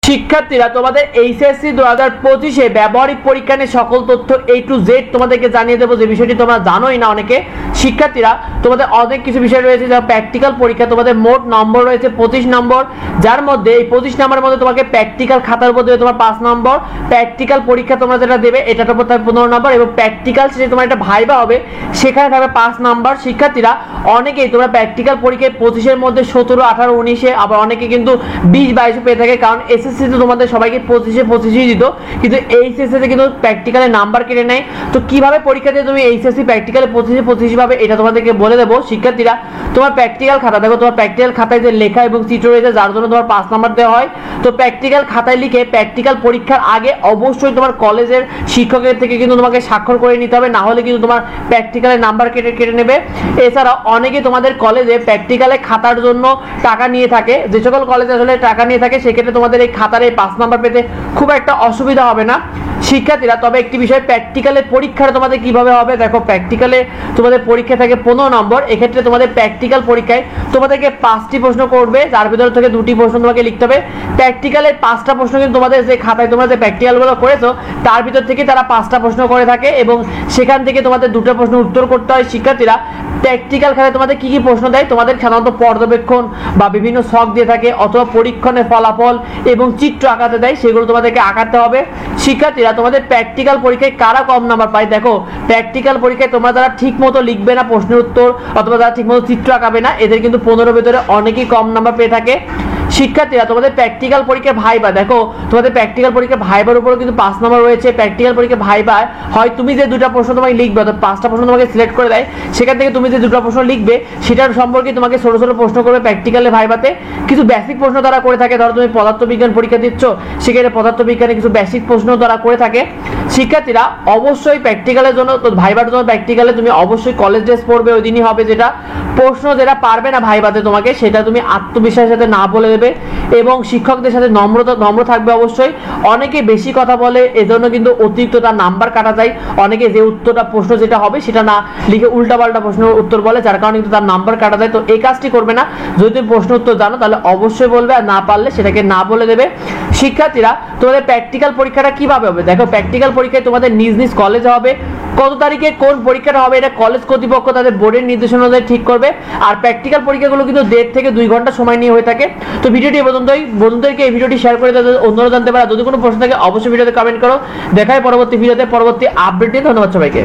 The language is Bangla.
শিক্ষার্থীরা তোমাদের এইচএসসি 2025 ব্যবহারিক পরীক্ষা নিয়ে সকল তথ্য A to Z তোমাদেরকে জানিয়ে দেবো, যে বিষয়টি তোমরা জানোই না অনেকে। শিক্ষার্থীরা তোমাদের অনেক কিছু বিষয় রয়েছে, যা প্র্যাকটিক্যাল পরীক্ষা। তোমাদের মোট নম্বর রয়েছে 25 নম্বর, যার মধ্যে এই 25 নম্বরের মধ্যে তোমাকে প্র্যাকটিক্যাল খাতার উপর দেবে তোমার 5 নম্বর, প্র্যাকটিক্যাল পরীক্ষা তোমরা যেটা দেবে এটার উপর থাকবে 15 নম্বর, এবং প্র্যাকটিক্যাল শেষে তোমার একটা ভাইবা হবে, সেখানে থাকবে 5 নম্বর। শিক্ষার্থীরা অনেকেই তোমরা প্র্যাকটিক্যাল পরীক্ষায় 25-এর মধ্যে 17, 18, 19-এ, আবার অনেকে কিন্তু 20, 22 পেয়ে থাকে, কারণ এসএসসি তো তোমাদের সবাইকে 25-25 দিত, কিন্তু এইচএসসি কিন্তু প্র্যাকটিক্যালে নাম্বার কেটে নেয়। তো কিভাবে পরীক্ষা দিয়ে তুমি এইচএসসি প্র্যাকটিক্যালে 25-25 পাবে এটা তোমাদেরকে বলে দেবো। শিক্ষার্থীরা তোমার প্র্যাকটিক্যাল খাতা দেখো, তোমার প্র্যাকটিক্যাল খাতায় যে লেখা এবং চিত্র রয়েছে, যার জন্য তোমার 5 নম্বর দেওয়া হয়। তো প্র্যাকটিক্যাল খাতায় লিখে প্র্যাকটিক্যাল পরীক্ষার আগে অবশ্যই তোমার কলেজের শিক্ষকের থেকে কিন্তু তোমাকে স্বাক্ষর করে নিতে হবে, না হলে কিন্তু তোমার প্র্যাকটিক্যালের নাম্বার কেটে নেবে। এছাড়াও অনেকে তোমাদের কলেজে প্র্যাকটিক্যালে খাতার জন্য টাকা নিয়ে থাকে, যে সকল কলেজে আসলে টাকা নিয়ে থাকে সেক্ষেত্রে তোমাদের এই খাতার এই 5 নাম্বার পেতে খুব একটা অসুবিধা হবে না শিক্ষার্থীরা। তবে একটি বিষয়, প্র্যাকটিক্যালের পরীক্ষাটা তোমাদের কিভাবে হবে দেখো, প্র্যাকটিক্যালে তোমাদের পরীক্ষা থাকে 15 নম্বর। এক্ষেত্রে তোমাদের প্র্যাকটিক্যাল পরীক্ষায় তোমাদেরকে 5টি প্রশ্ন করবে, যার ভিতর থেকে 2টি প্রশ্ন তোমাকে লিখতে হবে। প্র্যাকটিক্যালের 5টা প্রশ্ন কিন্তু তোমাদের যে খাতায় তোমরা যে প্র্যাকটিক্যালগুলো করেছো তার ভিতর থেকে তারা 5টা প্রশ্ন করে থাকে, এবং সেখান থেকে তোমাদের 2টা প্রশ্ন উত্তর করতে হয়। শিক্ষার্থীরা প্র্যাকটিক্যাল খাতায় তোমাদের কি কি প্রশ্ন দেয়, তোমাদের সাধারণত পর্যবেক্ষণ বা বিভিন্ন ছক দিয়ে থাকে, অথবা পরীক্ষণের ফলাফল এবং চিত্র আঁকাতে দেয়, সেগুলো তোমাদেরকে আঁকাতে হবে। শিক্ষার্থীরা তোমাদের প্র্যাকটিক্যাল পরীক্ষায় কারা কম নাম্বার পায় দেখো, প্র্যাকটিক্যাল পরীক্ষায় তোমরা যারা ঠিক মতো লিখবে না প্রশ্নের উত্তর, অথবা যারা ঠিক মতো চিত্র আঁকাবে না, এদের কিন্তু 15 ভিতরে অনেকেই কম নাম্বার পেয়ে থাকে। শিক্ষার্থীরা তোমাদের প্র্যাকটিক্যাল পরীক্ষার ভাইবা দেখো, তোমাদের প্র্যাকটিক্যাল পরীক্ষার ভাইবার উপরও কিন্তু 5 নম্বর রয়েছে। প্র্যাকটিক্যাল পরীক্ষার ভাইবা হয় তুমি যে 2টা প্রশ্ন তোমাকে লিখবে, অর্থাৎ 5টা প্রশ্ন তোমাকে সিলেক্ট করে দেয়, সেখান থেকে তুমি যে 2টা প্রশ্ন লিখবে সেটার সম্পর্কে তোমাকে ছোট ছোট প্রশ্ন করবে প্র্যাকটিক্যালের ভাইবাতে। কিছু বেসিক প্রশ্ন তারা করে থাকে, ধরো তুমি পদার্থবিজ্ঞান পরীক্ষা দিচ্ছ, সেক্ষেত্রে পদার্থবিজ্ঞানে কিছু বেসিক প্রশ্ন তারা করে থাকে। শিক্ষার্থীরা অবশ্যই প্র্যাকটিক্যালের জন্য তো ভাইবার জন্য প্র্যাকটিক্যালে তুমি অবশ্যই কলেজ ড্রেস পরবে ওই দিনই হবে, যেটা প্রশ্ন যেটা পারবে না ভাইবাতে তোমাকে সেটা তুমি আত্মবিশ্বাসের সাথে না বলে দেবে, এবং শিক্ষকদের সাথে নম্র থাকবে অবশ্যই। অনেকে বেশি কথা বলে, এজন্য কিন্তু অতিরিক্ত তার নাম্বার কাটা যায়। অনেকে যে উত্তরটা প্রশ্ন যেটা হবে সেটা না লিখে উল্টাপাল্টা প্রশ্নের উত্তর বলে, যার কারণে কিন্তু তার নাম্বার কাটা যায়। তো এই কাজটি করবে না। যদি তুমি প্রশ্ন উত্তর জানো তাহলে অবশ্যই বলবে, আর না পারলে সেটাকে না বলে দেবে। শিক্ষার্থীরা তোমাদের প্র্যাকটিক্যাল পরীক্ষাটা কিভাবে হবে দেখো, প্র্যাকটিক্যাল পরীক্ষায় তোমাদের নিজ নিজ কলেজে হবে। কত তারিখে কোন পরীক্ষাটা হবে এটা কলেজ কর্তৃপক্ষ তাদের বোর্ডের নির্দেশনা অনুযায়ী ঠিক করবে। আর প্র্যাকটিক্যাল পরীক্ষাগুলো কিন্তু 1.5 থেকে 2 ঘন্টা সময় নিয়ে হয়ে থাকে। তো ভিডিওটি এই পর্যন্তই, বন্ধুদেরকে এই ভিডিওটি শেয়ার করে তাদের অন্যরা জানতে পারে। যদি কোনো প্রশ্ন থাকে অবশ্যই ভিডিওতে কমেন্ট করো। দেখায় পরবর্তী ভিডিওতে পরবর্তী আপডেট নিয়ে। ধন্যবাদ সবাইকে।